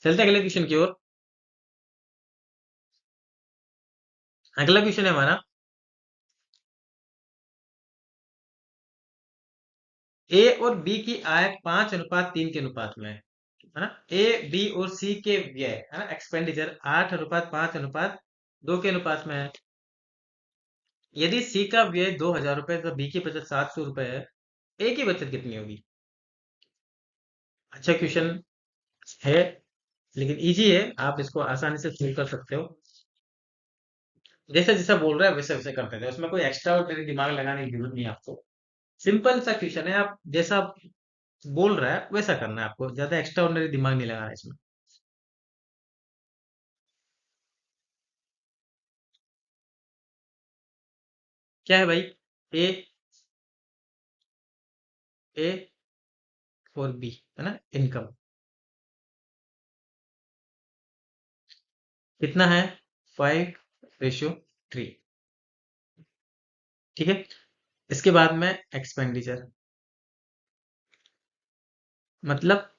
चलते हैं अगले क्वेश्चन की ओर। अगला क्वेश्चन है हमारा, ए और बी की आय 5:3 के अनुपात में है ना। ए बी और सी के व्यय है ना, एक्सपेंडिचर 8:5:2 के अनुपात में है। यदि सी का व्यय 2,000 रुपए तो बी की बचत 700 रुपए है, ए की बचत कितनी होगी। अच्छा क्वेश्चन है, लेकिन इजी है, आप इसको आसानी से सोल्व कर सकते हो। जैसा जैसा बोल रहा है वैसे वैसे करते रहे, उसमें कोई एक्स्ट्रा ऑर्डिनरी दिमाग लगाने की जरूरत नहीं है आपको। सिंपल सा क्वेश्चन है, आप जैसा बोल रहा है वैसा करना है आपको, ज्यादा एक्स्ट्रा ऑर्डिनरी दिमाग नहीं लगाना है इसमें। क्या है भाई, ए ए और बी है ना, इनकम कितना है 5:3। ठीक है, इसके बाद में एक्सपेंडिचर, मतलब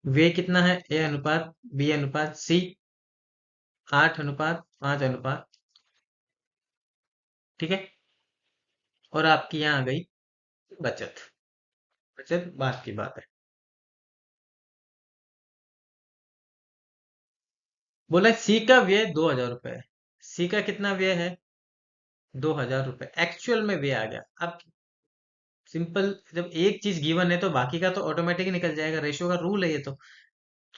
वे कितना है ए अनुपात बी अनुपात सी, 8:5:। ठीक है, और आपकी यहाँ आ गई बचत, बचत बात की बात है। बोला सी का व्यय 2,000 रुपए है, सी का कितना व्यय है 2,000 रुपए, एक्चुअल में व्यय आ गया। अब सिंपल, जब एक चीज गिवन है तो बाकी का तो ऑटोमेटिक निकल जाएगा, रेशियो का रूल है ये तो।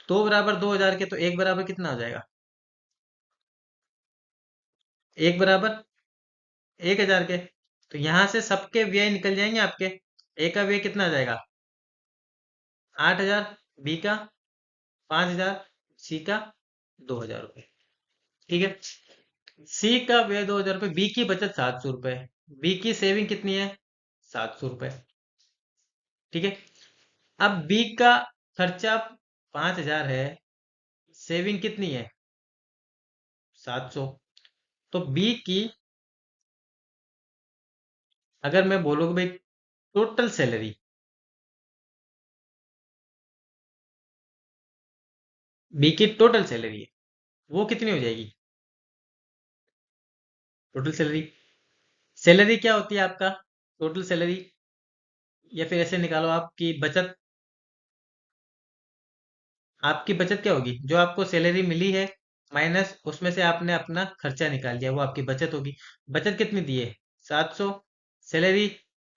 2 बराबर 2,000 के तो एक बराबर कितना हो जाएगा, एक बराबर 1,000 के। तो यहां से सबके व्यय निकल जाएंगे आपके। ए का व्यय कितना आ जाएगा 8,000, बी का 5,000, सी का 2,000 रुपये। ठीक है, सी का व्यय 2,000 रुपये, बी की बचत 700 रुपये, बी की सेविंग कितनी है 700 रुपये। ठीक है, अब बी का खर्चा 5,000 है, सेविंग कितनी है 700। तो बी की, अगर मैं बोलूँ भाई टोटल सैलरी, बी की टोटल सैलरी है वो कितनी हो जाएगी, टोटल सैलरी, सैलरी क्या होती है आपका टोटल सैलरी, या फिर ऐसे निकालो आपकी बचत, आपकी बचत क्या होगी, जो आपको सैलरी मिली है माइनस उसमें से आपने अपना खर्चा निकाल दिया, वो आपकी बचत होगी। बचत कितनी दी है 700, सैलरी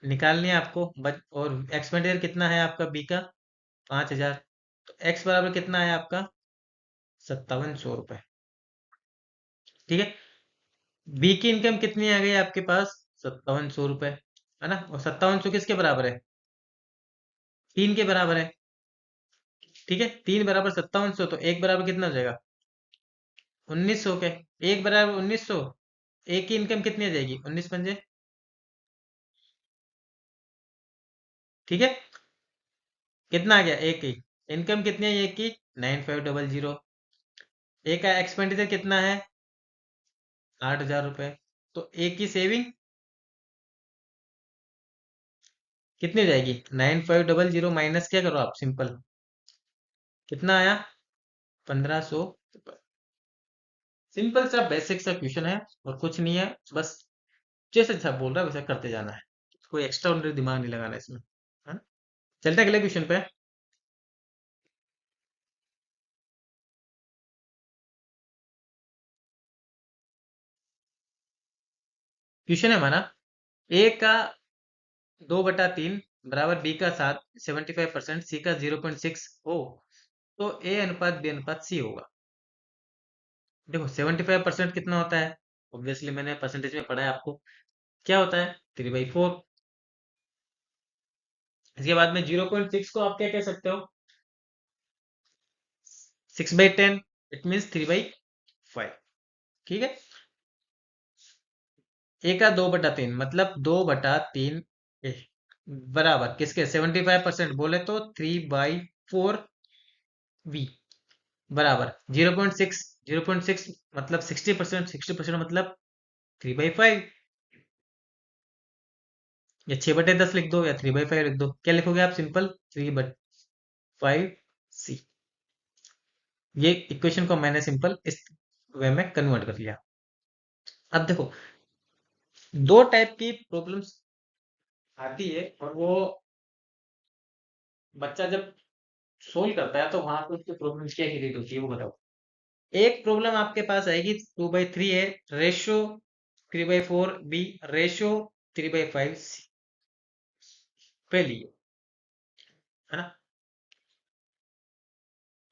निकालनी है आपको और एक्सपेंडिचर कितना है आपका बी का 5,000। तो एक्स बराबर कितना है आपका 5,700 रुपये। ठीक है, बी की इनकम कितनी आ गई आपके पास 5,700 रुपये, है ना। और 5,700 किसके बराबर है 3 के बराबर है। ठीक है, 3 बराबर 5,700, तो एक बराबर कितना हो जाएगा 1,900 के, एक बराबर 1,900, एक की इनकम कितनी आ जाएगी 19 पंजे। ठीक है, कितना आ गया एक की इनकम कितनी है एक की 9,500। एक का एक्सपेंडिचर कितना है 8,000 रुपये, तो एक की सेविंग कितनी हो जाएगी 9,500 माइनस क्या करो आप सिंपल, कितना आया 1,500। सिंपल सा बेसिक सा क्वेश्चन है और कुछ नहीं है, बस जैसे जैसा बोल रहा है वैसा करते जाना है, कोई एक्स्ट्रा ऑर्डिनरी दिमाग नहीं लगाना इसमें, है ना। चलते हैं अगले क्वेश्चन पे। क्वेश्चन है हमारा, ए का 2/3 बराबर बी का 75%, सी का 0.6 हो, तो ए अनुपात बी अनुपात सी होगा। देखो 75% कितना होता है, ऑब्वियसली मैंने परसेंटेज में पढ़ा है आपको, क्या होता है 3/4। इसके बाद में 0.6 को आप क्या कह सकते हो 6/10, इट मीन्स 3/5। ठीक है, ए का 2/3 मतलब 2/3 ए बराबर किसके 75% बोले तो 3/4 बी बराबर 0.6। 0.6 मतलब 60%, 60% मतलब 3/5, या 6/10 लिख दो या 3/5 लिख दो। क्या लिखोगे आप सिंपल 3/5 सी। ये इक्वेशन को मैंने सिंपल इस वे में कन्वर्ट कर लिया। अब देखो दो टाइप की प्रॉब्लम्स आती है और वो बच्चा जब सोल्व करता है तो वहां पे उसकी प्रॉब्लम्स क्या क्रिएट होती है वो बताओ। एक प्रॉब्लम आपके पास आएगी 2/3 है रेशो 3/4 बी रेशो 3/5 सी। पहली है ना,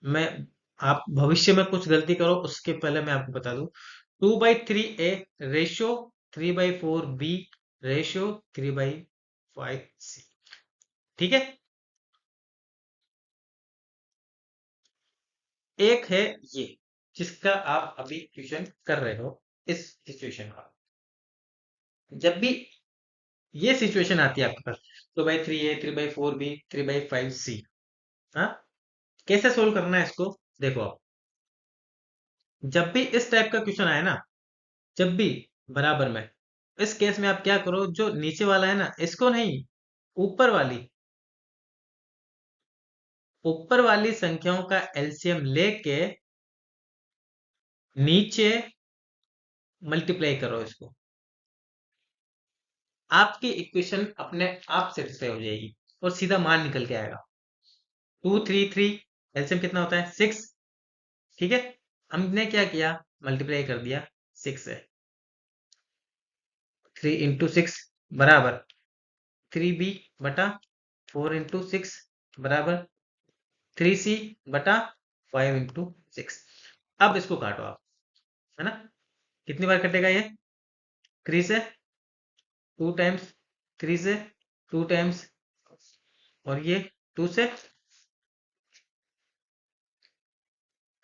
मैं आप भविष्य में कुछ गलती करो उसके पहले मैं आपको बता दूं 2/3 ए रेशो 3/4 बी रेशो 3/5 सी। ठीक है, एक है ये जिसका आप अभी क्वेश्चन कर रहे हो इस सिचुएशन का। जब भी ये सिचुएशन आती है आपके पास 2/3 ए 3/4 बी 3/5 सी, हाँ कैसे सोल्व करना है इसको देखो आप। जब भी इस टाइप का क्वेश्चन आए ना, जब भी बराबर में, इस केस में आप क्या करो जो नीचे वाला है ना इसको नहीं, ऊपर वाली ऊपर वाली संख्याओं का एलसीएम लेके नीचे मल्टीप्लाई करो इसको, आपकी इक्वेशन अपने आप सेटिस्फाई हो जाएगी और सीधा मान निकल के आएगा 2 3 3। एलसीएम कितना होता है 6। ठीक है, हमने क्या किया मल्टीप्लाई कर दिया 6 से। 3 × 6 बराबर 3b/4 × 6 बराबर 3c/5 × 6। अब इसको काटो आप, है ना, कितनी बार कटेगा ये 3 से 2 टाइम्स, 3 से 2 टाइम्स, और ये 2 से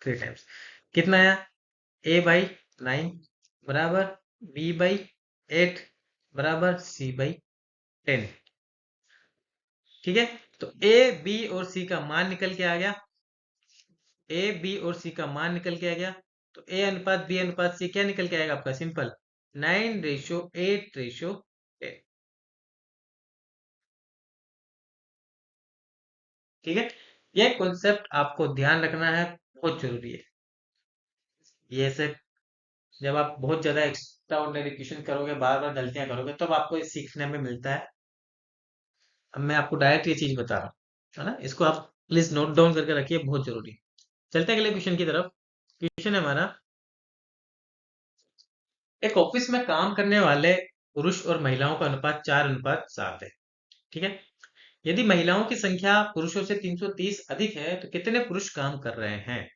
3 टाइम्स। कितना आया a/9 बराबर b/8 बराबर c/10। ठीक है, तो ए बी और सी का मान निकल के आ गया, ए बी और सी का मान निकल के आ गया। तो ए अनुपात बी अनुपात सी क्या निकल के आएगा आपका सिंपल 9:8:10। ठीक है, ये कॉन्सेप्ट आपको ध्यान रखना है, बहुत जरूरी है। ये से जब आप बहुत ज्यादा एक्स्ट्रा ऑर्डिनरी क्वेश्चन करोगे बार बार गलतियां करोगे तब आपको ये सीखने में मिलता है। अब मैं आपको डायरेक्ट ये चीज बता रहा हूँ, है ना, इसको आप प्लीज नोट डाउन करके रखिए, बहुत जरूरी है। चलते हैं अगले क्वेश्चन की तरफ। क्वेश्चन है हमारा, एक ऑफिस में काम करने वाले पुरुष और महिलाओं का अनुपात 4:7 है। ठीक है, यदि महिलाओं की संख्या पुरुषों से 330 अधिक है तो कितने पुरुष काम कर रहे हैं।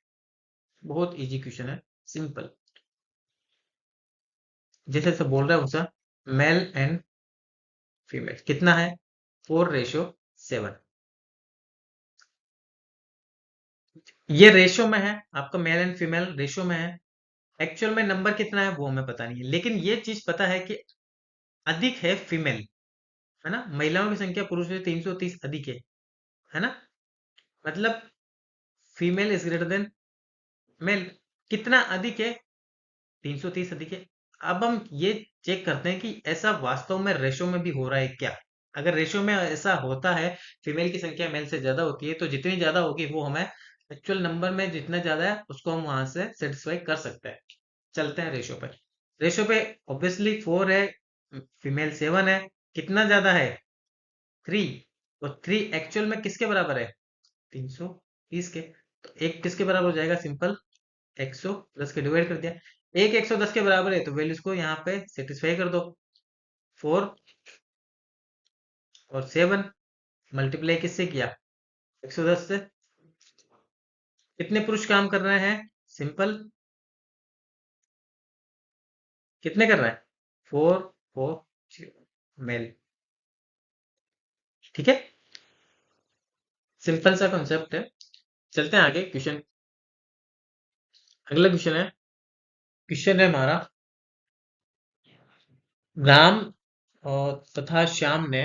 बहुत इजी क्वेश्चन है, सिंपल। जैसे सब बोल रहा है उसका मेल एंड फीमेल कितना है 4:7। ये रेशो में है, आपका मेल एंड फीमेल रेशो में है। एक्चुअल में नंबर कितना है वो हमें पता नहीं है, लेकिन ये चीज पता है कि अधिक है फीमेल, है ना, महिलाओं की संख्या पुरुषों से 330 अधिक है ना, मतलब female is greater than male. कितना अधिक है 330 अधिक है। अब हम ये चेक करते हैं कि ऐसा वास्तव में रेशो में भी हो रहा है क्या। अगर रेशो में ऐसा होता है, फीमेल की संख्या मेल से ज्यादा होती है, तो जितनी ज्यादा होगी वो हमें एक्चुअल नंबर में जितना ज्यादा है उसको हम वहां से सेटिस्फाई कर सकते हैं। चलते हैं रेशो पे। रेशो पे ऑब्वियसली 4 है, फीमेल 7 है, कितना ज्यादा है 3। तो 3 एक्चुअल में किसके बराबर है 330 के। तो एक किसके बराबर हो जाएगा सिंपल 110 के डिवाइड कर दिया। एक 110 के बराबर है तो वैल्यूज को यहाँ पे सेटिस्फाई कर दो। 4 और 7 मल्टीप्लाई किससे किया 110 से। कितने पुरुष काम कर रहे हैं सिंपल, कितने कर रहे हैं 4 4 मेल। ठीक है, सिंपल सा कॉन्सेप्ट है। चलते हैं आगे क्वेश्चन। अगला क्वेश्चन है हमारा, राम और तथा श्याम ने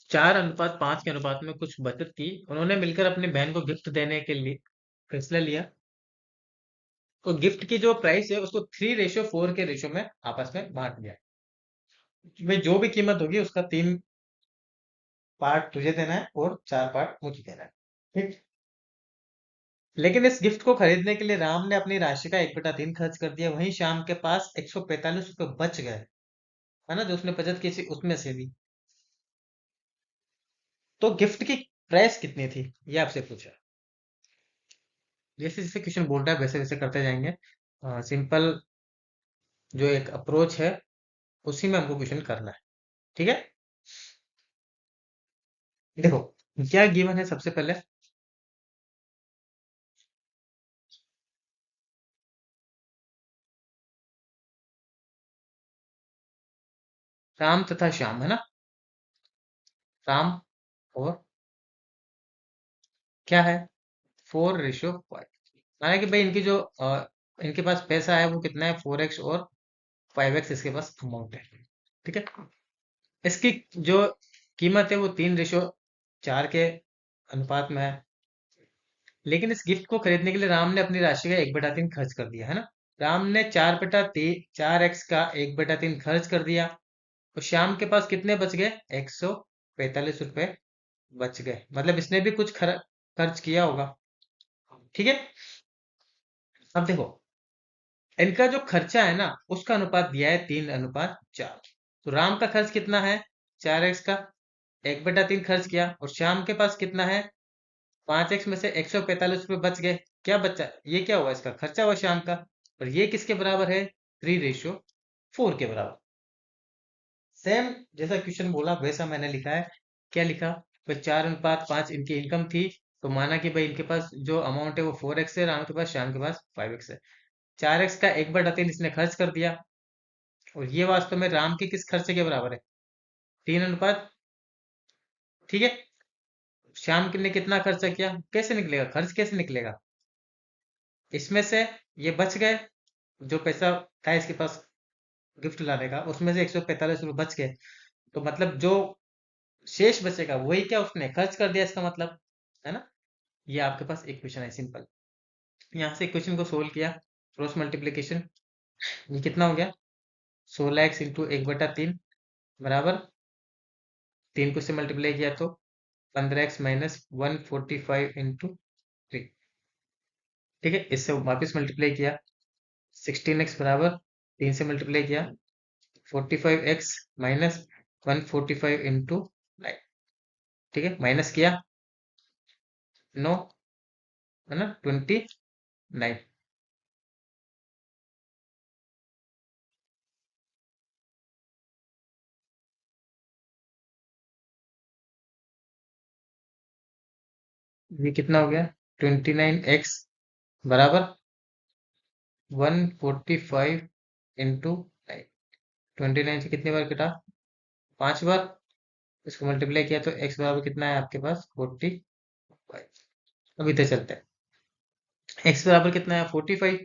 4:5 के अनुपात में कुछ बचत की। उन्होंने मिलकर अपनी बहन को गिफ्ट देने के लिए फैसला लिया। तो गिफ्ट की जो प्राइस है उसको 3:4 के रेशो में आपस में बांट दिया। भाई जो भी कीमत होगी उसका 3 पार्ट तुझे देना है और 4 पार्ट मुझे देना है। ठीक। लेकिन इस गिफ्ट को खरीदने के लिए राम ने अपनी राशि का 1/3 खर्च कर दिया। वहीं श्याम के पास 145 रुपए बच गए, है ना, जो उसने बचत की थी उसमें से भी। तो गिफ्ट की प्राइस कितनी थी, ये आपसे पूछा। जैसे जैसे क्वेश्चन बोल रहा है वैसे वैसे करते जाएंगे। सिंपल जो एक अप्रोच है उसी में हमको क्वेश्चन करना है। ठीक है, देखो क्या गिवन है सबसे पहले। राम तथा श्याम, है ना, राम और क्या है, 4:5। माना कि भाई इनकी जो इनके पास पैसा है वो कितना है, 4x, और 5x इसके पास अमाउंट है। ठीक है, इसकी जो कीमत है वो 3:4 के अनुपात में है। लेकिन इस गिफ्ट को खरीदने के लिए राम ने अपनी राशि का 1/3 खर्च कर दिया, है ना। राम ने 4x का 1/3 खर्च कर दिया, और श्याम के पास कितने बच गए, 145 रुपए बच गए। मतलब इसने भी कुछ खर्च किया होगा। ठीक है, अब देखो इनका जो खर्चा है ना उसका अनुपात दिया है 3:4। तो राम का खर्च कितना है, 4x का 1/3 खर्च किया, और श्याम के पास कितना है, 5x में से 145 रुपए बच गए। क्या बच्चा, ये क्या हुआ, इसका खर्चा हुआ श्याम का। और ये किसके बराबर है, 3:4 के बराबर। सेम जैसा क्वेश्चन बोला वैसा मैंने लिखा है। क्या लिखा, भाई 4:5 इनकी इनकम थी। तो माना कि भाई इनके पास जो अमाउंट है वो 4x है, राम के पास, श्याम के पास 5x है। 4x का 1/3 इसने खर्च कर दिया, और ये वास्तव में राम के किस खर्चे के बराबर है, 3:। ठीक है, श्याम ने कितना खर्चा किया, कैसे निकलेगा खर्च, कैसे निकलेगा, इसमें से ये बच गए, जो पैसा था इसके पास गिफ्ट लाने का उसमें से 145 रुपये बच गए। तो मतलब जो शेष बचेगा वही क्या उसने खर्च कर दिया, इसका मतलब, है ना। ये आपके पास एक क्वेश्चन है सिंपल। यहाँ से क्वेश्चन को सोल्व किया, क्रॉस मल्टीप्लीकेशन, ये कितना हो गया, 16x इंटू 1/3 बराबर 3 को से मल्टीप्लाई किया तो 15x माइनस 145 इंटू 3। ठीक है, इससे वापस मल्टीप्लाई किया, 16x बराबर 3 से मल्टीप्लाई किया 45x माइनस 145 इंटू 9। ठीक है, माइनस किया 9, है ना, 29। ये कितना हो गया, 29x बराबर 145 इंटू 9। 29 से कितनी बार कटा, 5 बार। इसको मल्टीप्लाई किया तो x बराबर कितना है आपके पास, 45। अब इधर चलते हैं, x बराबर कितना है, 45।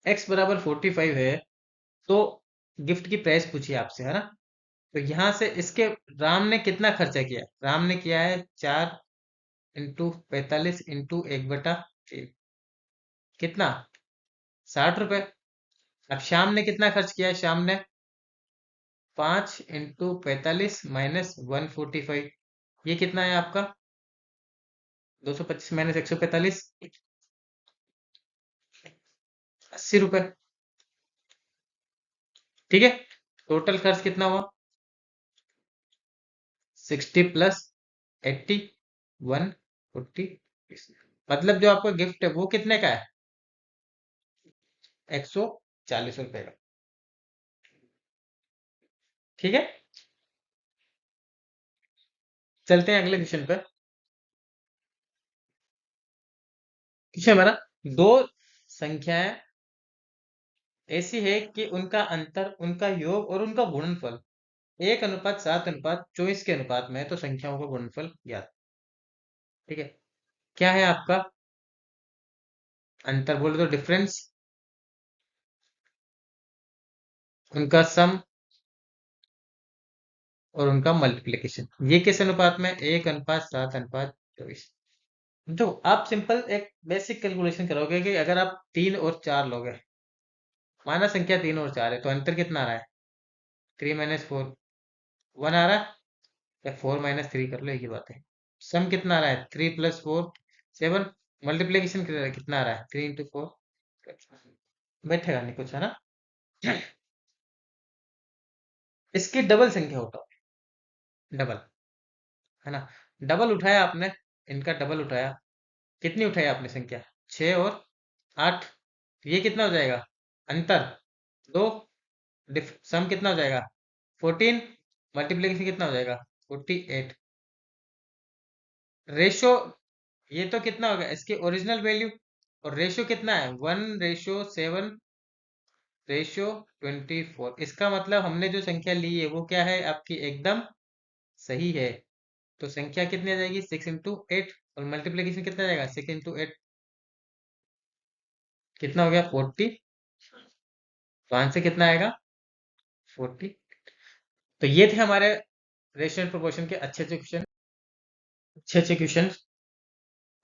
x बराबर 45 है, तो गिफ्ट की प्राइस पूछी आपसे, है ना। तो यहाँ से इसके राम ने कितना खर्चा किया, राम ने किया है 4 इंटू 45 इंटू 1/3, कितना, 60 रुपए। अब श्याम ने कितना खर्च किया है, श्याम ने 5 इंटू 45 माइनस 145, ये कितना है आपका, 225 माइनस 145, 80 रुपए। ठीक है, टोटल खर्च कितना हुआ, 60 प्लस 80, 140। मतलब जो आपका गिफ्ट है वो कितने का है, 140 रुपए का। ठीक है, चलते हैं अगले क्वेश्चन पर। क्वेश्चन हमारा, दो संख्याएं ऐसी है कि उनका अंतर, उनका योग और उनका गुणनफल 1:7:24 के अनुपात में है, तो संख्याओं का गुणनफल ज्ञात। ठीक है, क्या है आपका अंतर? बोले तो डिफरेंस, उनका सम और उनका मल्टीप्लिकेशन। ये किस अनुपात में? 1:7:24। तो आप सिंपल एक बेसिक कैलकुलेशन करोगे कि अगर आप 3 और 4 लोगे, माना संख्या 3 और 4 है, तो अंतर कितना आ रहा है? 3 - 4 1 आ रहा है, या 4 - 3 कर लो, एक ही बात है। सम कितना आ रहा है? 3 + 4 7। मल्टीप्लीकेशन कितना आ रहा है? 3 × 4। बैठेगा नहीं कुछ, है ना? इसकी डबल संख्या उठाओ, डबल, है ना? डबल उठाया आपने, इनका डबल उठाया, कितनी उठाई आपने संख्या? 6 और 8। ये कितना हो जाएगा? अंतर 2। सम कितना हो जाएगा? 14। मल्टीप्लीकेशन कितना हो जाएगा? 48। रेशो, ये तो कितना होगा इसकी ओरिजिनल वैल्यू, और रेशो कितना है? 1:7:24। इसका मतलब हमने जो संख्या ली है वो क्या है आपकी? एकदम सही है। तो संख्या कितनी आ जाएगी? 6 × 8। और मल्टीप्लीकेशन कितना जाएगा? 6 × 8, कितना हो गया? 40। तो आंसर कितना आएगा? 40। तो ये थे हमारे रेशियो एंड प्रोपोर्शन के अच्छे अच्छे क्वेश्चन, अच्छे अच्छे क्वेश्चन।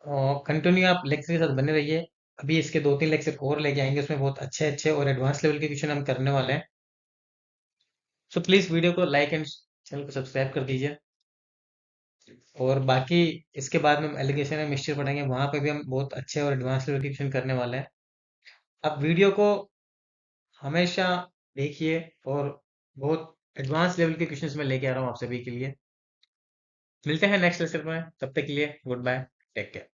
और कंटिन्यू आप लेक्चर के साथ बने रहिए। अभी इसके 2-3 लेक्चर और लेके आएंगे, उसमें बहुत अच्छे अच्छे और एडवांस लेवल के क्वेश्चन हम करने वाले हैं। सो प्लीज वीडियो को लाइक एंड चैनल को सब्सक्राइब कर दीजिए। और बाकी इसके बाद में हम एलिगेशन एंड मिक्सचर पढ़ेंगे, वहां पे भी हम बहुत अच्छे और एडवांस लेवल के क्वेश्चन करने वाले हैं। आप वीडियो को हमेशा देखिए, और बहुत एडवांस लेवल के क्वेश्चंस मैं लेके आ रहा हूँ आप सभी के लिए। मिलते हैं नेक्स्ट लेक्चर में, तब तक के लिए गुड बाय, टेक केयर।